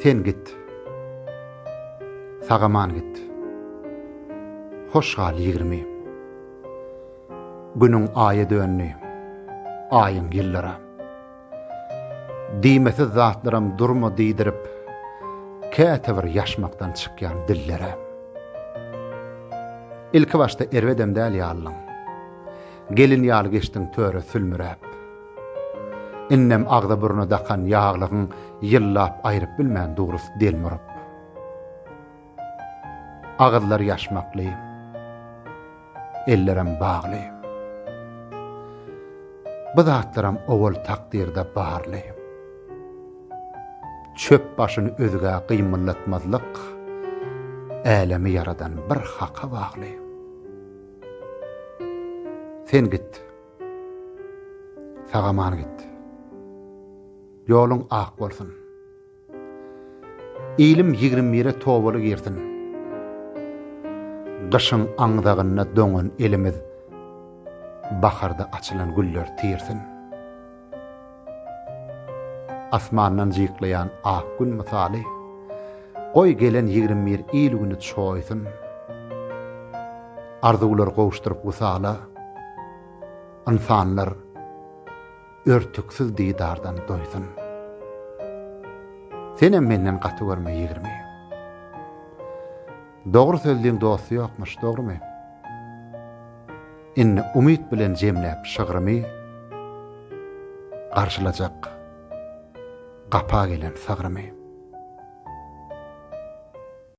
Sen git. Sagaman git. Hoş gal Ýigrimi. Günüň aýy dönni. Aýyň ýyllara. Diýmesiz zatlarym durma diýdirip, käte bir ýaşmakdan çykýan dillere. İlki başta erwedem däl ýalyň. Gelin ýaly geçdiň töre sülmürep. Innem agda buruna dakan ýaglygyň ýyllap aýryp bilmän dogrusy delmirip. Agdlar ýaşmakly. Ellerem bagly. Bu zatlaram owal takdirde barly. Çöp başyny özüge gymyllatmazlyk älemi yaradan bir haka bagly. Sen git. Sagaman git. Ýoluň ak bolsun. Ilim 21 towaly girsin. Gışın aňdagyna döňen elimiz baharda açylan güller tirsin. Asmandan jyklayan ak gün misaly goý gelen 21 ýyl güni çoýsyn. Arzuwlar gowuşduryp wysala insanlar örtüksiz diýdardan doýsyn. Senem menden gaty görme Ýigrimi. Dogry sözlüğün dosty ýokmuş, dogrymy? Inni umyt bilen jemläp şygyrymy garşylajak gapa gelen sagrymy.